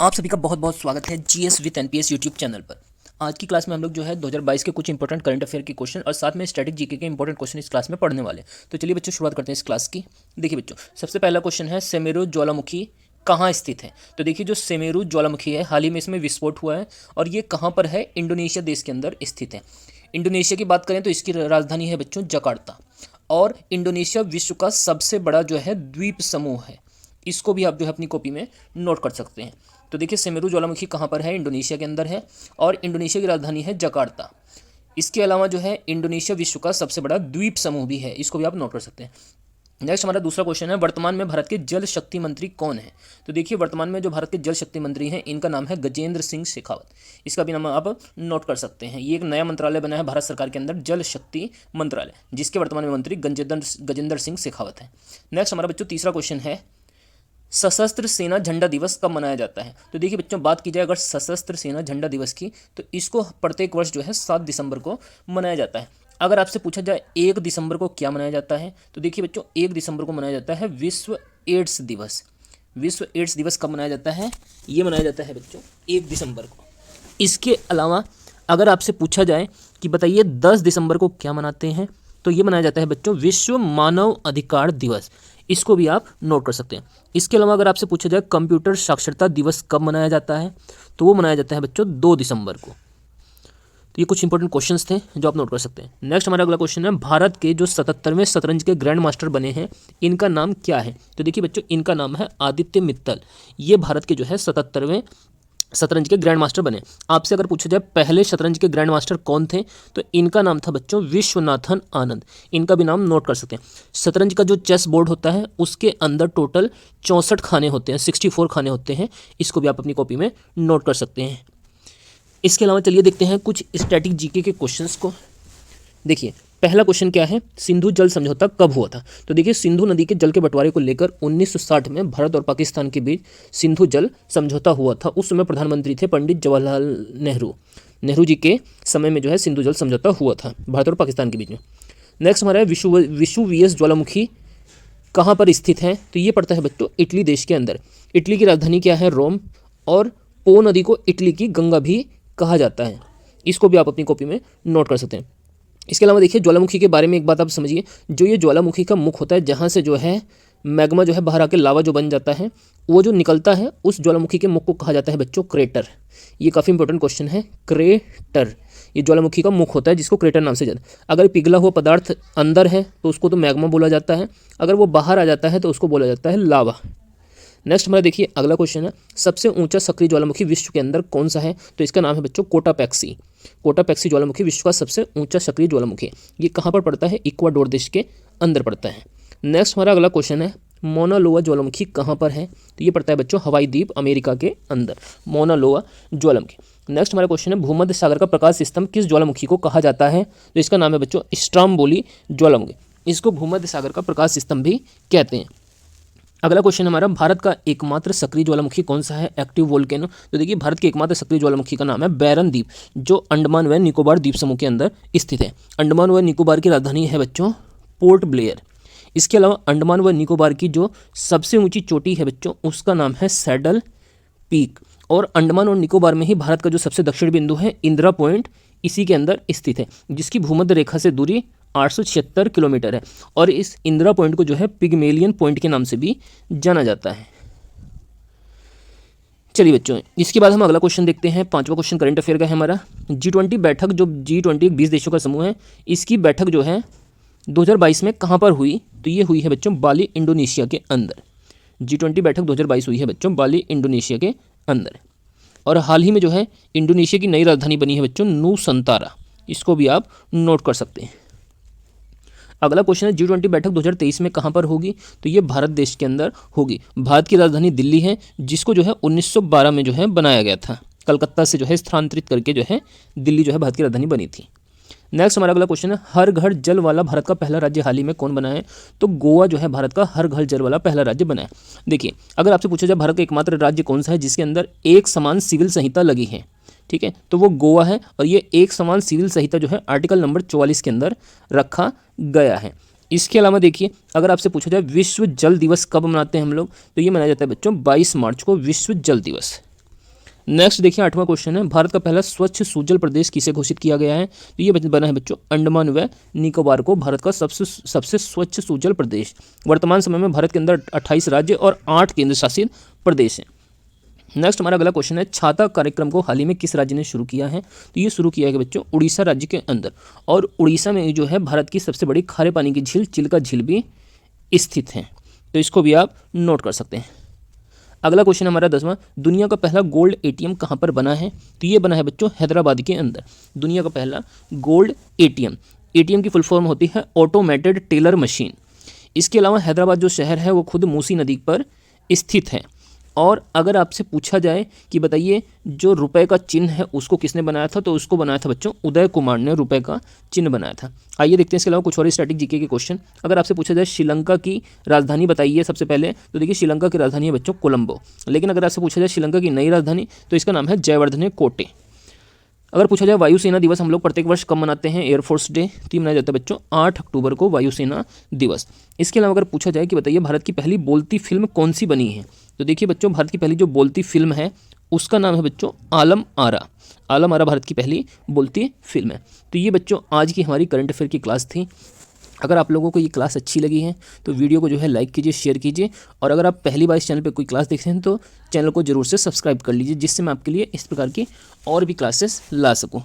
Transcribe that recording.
आप सभी का बहुत बहुत स्वागत है GS with NPS YouTube channel पर। आज की क्लास में हम लोग जो है 2022 के कुछ इंपॉर्टेंट करंट अफेयर के क्वेश्चन और साथ में स्टैटिक जीके के इंपॉर्टेंट क्वेश्चन इस क्लास में पढ़ने वाले हैं। तो चलिए बच्चों शुरुआत करते हैं इस क्लास की। देखिए बच्चों, सबसे पहला क्वेश्चन है सेमेरू ज्वालामुखी कहाँ स्थित है। तो देखिए जो सेमेरू ज्वालामुखी है हाल ही में इसमें विस्फोट हुआ है और ये कहाँ पर है, इंडोनेशिया देश के अंदर स्थित है। इंडोनेशिया की बात करें तो इसकी राजधानी है बच्चों जकार्ता। और इंडोनेशिया विश्व का सबसे बड़ा जो है द्वीप समूह है। इसको भी आप जो है अपनी कॉपी में नोट कर सकते हैं। तो देखिए सेमेरू ज्वालामुखी कहाँ पर है, इंडोनेशिया के अंदर है और इंडोनेशिया की राजधानी है जकार्ता। इसके अलावा जो है इंडोनेशिया विश्व का सबसे बड़ा द्वीप समूह भी है, इसको भी आप नोट कर सकते हैं। नेक्स्ट हमारा दूसरा क्वेश्चन है वर्तमान में भारत के जल शक्ति मंत्री कौन है। तो देखिए वर्तमान में जो भारत के जल शक्ति मंत्री हैं इनका नाम है गजेंद्र सिंह शेखावत। इसका भी नाम आप नोट कर सकते हैं। ये एक नया मंत्रालय बना है भारत सरकार के अंदर, जल शक्ति मंत्रालय, जिसके वर्तमान में मंत्री गजेंद्र सिंह शेखावत है। नेक्स्ट हमारा बच्चों तीसरा क्वेश्चन है सशस्त्र सेना झंडा दिवस कब मनाया जाता है। तो देखिए बच्चों बात की जाए अगर सशस्त्र सेना झंडा दिवस की, तो इसको प्रत्येक वर्ष जो है 7 दिसंबर को मनाया जाता है। अगर आपसे पूछा जाए 1 दिसंबर को क्या मनाया जाता है, तो देखिए बच्चों 1 दिसंबर को मनाया जाता है विश्व एड्स दिवस। विश्व एड्स दिवस कब मनाया जाता है, ये मनाया जाता है बच्चों 1 दिसंबर को। इसके अलावा अगर आपसे पूछा जाए कि बताइए 10 दिसंबर को क्या मनाते हैं, तो ये मनाया जाता है बच्चों विश्व मानव अधिकार दिवस। इसको भी आप नोट कर सकते हैं। इसके अलावा अगर आपसे पूछा जाए कंप्यूटर साक्षरता दिवस कब मनाया जाता है, तो वो मनाया जाता है बच्चों 2 दिसंबर को। तो ये कुछ इंपॉर्टेंट क्वेश्चंस थे जो आप नोट कर सकते हैं। नेक्स्ट हमारा अगला क्वेश्चन है भारत के जो 77वें शतरंज के ग्रैंड मास्टर बने हैं इनका नाम क्या है। तो देखिए बच्चों इनका नाम है आदित्य मित्तल। ये भारत के जो है 77वें शतरंज के ग्रैंड मास्टर बने। आपसे अगर पूछा जाए पहले शतरंज के ग्रैंड मास्टर कौन थे, तो इनका नाम था बच्चों विश्वनाथन आनंद। इनका भी नाम नोट कर सकते हैं। शतरंज का जो चेस बोर्ड होता है उसके अंदर टोटल 64 खाने होते हैं, 64 खाने होते हैं। इसको भी आप अपनी कॉपी में नोट कर सकते हैं। इसके अलावा चलिए देखते हैं कुछ स्टैटिक जीके के क्वेश्चंस को। देखिए पहला क्वेश्चन क्या है, सिंधु जल समझौता कब हुआ था। तो देखिए सिंधु नदी के जल के बंटवारे को लेकर 1960 में भारत और पाकिस्तान के बीच सिंधु जल समझौता हुआ था। उस समय प्रधानमंत्री थे पंडित जवाहरलाल नेहरू जी के समय में जो है सिंधु जल समझौता हुआ था भारत और पाकिस्तान के बीच में। नेक्स्ट हमारा है विशुवियस ज्वालामुखी कहाँ पर स्थित है। तो ये पड़ता है बच्चों इटली देश के अंदर। इटली की राजधानी क्या है, रोम। और पो नदी को इटली की गंगा भी कहा जाता है। इसको भी आप अपनी कॉपी में नोट कर सकते हैं। इसके अलावा देखिए ज्वालामुखी के बारे में एक बात आप समझिए, जो ये ज्वालामुखी का मुख होता है जहाँ से जो है मैग्मा जो है बाहर आके लावा जो बन जाता है, वो जो निकलता है उस ज्वालामुखी के मुख को कहा जाता है बच्चों क्रेटर। ये काफ़ी इंपॉर्टेंट क्वेश्चन है, क्रेटर। ये ज्वालामुखी का मुख होता है जिसको क्रेटर नाम से जाता है। अगर पिघला हुआ पदार्थ अंदर है तो उसको तो मैग्मा बोला जाता है, अगर वो बाहर आ जाता है तो उसको बोला जाता है लावा। नेक्स्ट हमारा देखिए अगला क्वेश्चन है सबसे ऊंचा सक्रिय ज्वालामुखी विश्व के अंदर कौन सा है। तो इसका नाम है बच्चों कोटापैक्सी। कोटापैक्सी ज्वालामुखी विश्व का सबसे ऊंचा सक्रिय ज्वालामुखी है। ये कहाँ पर पड़ता है, इक्वाडोर देश के अंदर पड़ता है। नेक्स्ट हमारा अगला क्वेश्चन है मोना लोआ ज्वालामुखी कहाँ पर है। तो ये पड़ता है बच्चों हवाई द्वीप अमेरिका के अंदर, मोना लोआ ज्वालामुखी। नेक्स्ट हमारा क्वेश्चन है भूमध्य सागर का प्रकाश स्तंभ किस ज्वालामुखी को कहा जाता है। तो इसका नाम है बच्चों स्ट्राम्बोली ज्वालामुखी। इसको भूमध्य सागर का प्रकाश स्तंभ भी कहते हैं। अगला क्वेश्चन हमारा भारत का एकमात्र सक्रिय ज्वालामुखी कौन सा है, एक्टिव वोल्केनो। तो देखिए भारत के एकमात्र सक्रिय ज्वालामुखी का नाम है बैरन द्वीप, जो अंडमान व निकोबार द्वीप समूह के अंदर स्थित है। अंडमान व निकोबार की राजधानी है बच्चों पोर्ट ब्लेयर। इसके अलावा अंडमान व निकोबार की जो सबसे ऊंची चोटी है बच्चों उसका नाम है सैडल पीक। और अंडमान और निकोबार में ही भारत का जो सबसे दक्षिण बिंदु है इंदिरा पॉइंट इसी के अंदर स्थित है, जिसकी भूमध्य रेखा से दूरी 876 किलोमीटर है। और इस इंदिरा पॉइंट को जो है पिग्मेलियन पॉइंट के नाम से भी जाना जाता है। चलिए बच्चों इसके बाद हम अगला क्वेश्चन देखते हैं। पांचवा क्वेश्चन करंट अफेयर का है हमारा। G20 बैठक, जो G20 20 देशों का समूह है, इसकी बैठक जो है 2022 में कहाँ पर हुई। तो ये हुई है बच्चों बाली इंडोनेशिया के अंदर। G20 बैठक 2022 हुई है बच्चों बाली इंडोनेशिया के अंदर। और हाल ही में जो है इंडोनेशिया की नई राजधानी बनी है बच्चों नूसंतारा। इसको भी आप नोट कर सकते हैं। अगला क्वेश्चन है G20 बैठक 2023 में कहाँ पर होगी। तो ये भारत देश के अंदर होगी। भारत की राजधानी दिल्ली है, जिसको जो है 1912 में जो है बनाया गया था। कलकत्ता से जो है स्थानांतरित करके जो है दिल्ली जो है भारत की राजधानी बनी थी। नेक्स्ट हमारा अगला क्वेश्चन है हर घर जल वाला भारत का पहला राज्य हाल ही में कौन बना है। तो गोवा जो है भारत का हर घर जल वाला पहला राज्य बना है। देखिए अगर आपसे पूछा जाए भारत का एकमात्र राज्य कौन सा है जिसके अंदर एक समान सिविल संहिता लगी है, ठीक है, तो वो गोवा है। और ये एक समान सिविल संहिता जो है आर्टिकल नंबर 44 के अंदर रखा गया है। इसके अलावा देखिए अगर आपसे पूछा जाए विश्व जल दिवस कब मनाते हैं हम लोग, तो ये मनाया जाता है बच्चों 22 मार्च को विश्व जल दिवस। नेक्स्ट देखिए 8वां क्वेश्चन है, भारत का पहला स्वच्छ सुजल प्रदेश किसे घोषित किया गया है? तो ये बना है बच्चों अंडमान व निकोबार को भारत का सबसे स्वच्छ सुजल प्रदेश। वर्तमान समय में भारत के अंदर 28 राज्य और 8 केंद्र शासित प्रदेश हैं। नेक्स्ट हमारा अगला क्वेश्चन है, छाता कार्यक्रम को हाल ही में किस राज्य ने शुरू किया है? तो ये शुरू किया है बच्चों उड़ीसा राज्य के अंदर, और उड़ीसा में जो है भारत की सबसे बड़ी खारे पानी की झील चिल्का झील भी स्थित है, तो इसको भी आप नोट कर सकते हैं। अगला क्वेश्चन हमारा 10वां, दुनिया का पहला गोल्ड एटीएम कहाँ पर बना है? तो ये बना है बच्चों हैदराबाद के अंदर, दुनिया का पहला गोल्ड एटीएम। एटीएम की फुल फॉर्म होती है ऑटोमेटेड टेलर मशीन। इसके अलावा हैदराबाद जो शहर है वो खुद मूसी नदी पर स्थित है। और अगर आपसे पूछा जाए कि बताइए जो रुपए का चिन्ह है उसको किसने बनाया था, तो उसको बनाया था बच्चों उदय कुमार ने रुपए का चिन्ह बनाया था। आइए देखते हैं इसके अलावा कुछ और स्टैटिक जीके के क्वेश्चन। अगर आपसे पूछा जाए श्रीलंका की राजधानी बताइए सबसे पहले, तो देखिए श्रीलंका की राजधानी है बच्चों कोलंबो। लेकिन अगर आपसे पूछा जाए श्रीलंका की नई राजधानी, तो इसका नाम है जयवर्धने कोटे। अगर पूछा जाए वायुसेना दिवस हम लोग प्रत्येक वर्ष कब मनाते हैं? Air force day. तो ये मनाया जाता है बच्चों 8 अक्टूबर को वायुसेना दिवस। इसके अलावा अगर पूछा जाए कि बताइए भारत की पहली बोलती फिल्म कौन सी बनी है, तो देखिए बच्चों भारत की पहली जो बोलती फिल्म है उसका नाम है बच्चों आलम आरा। आलम आरा भारत की पहली बोलती फिल्म है। तो ये बच्चों आज की हमारी करंट अफेयर की क्लास थी। अगर आप लोगों को ये क्लास अच्छी लगी है तो वीडियो को जो है लाइक कीजिए, शेयर कीजिए, और अगर आप पहली बार इस चैनल पे कोई क्लास देखते हैं तो चैनल को जरूर से सब्सक्राइब कर लीजिए, जिससे मैं आपके लिए इस प्रकार की और भी क्लासेस ला सकूँ।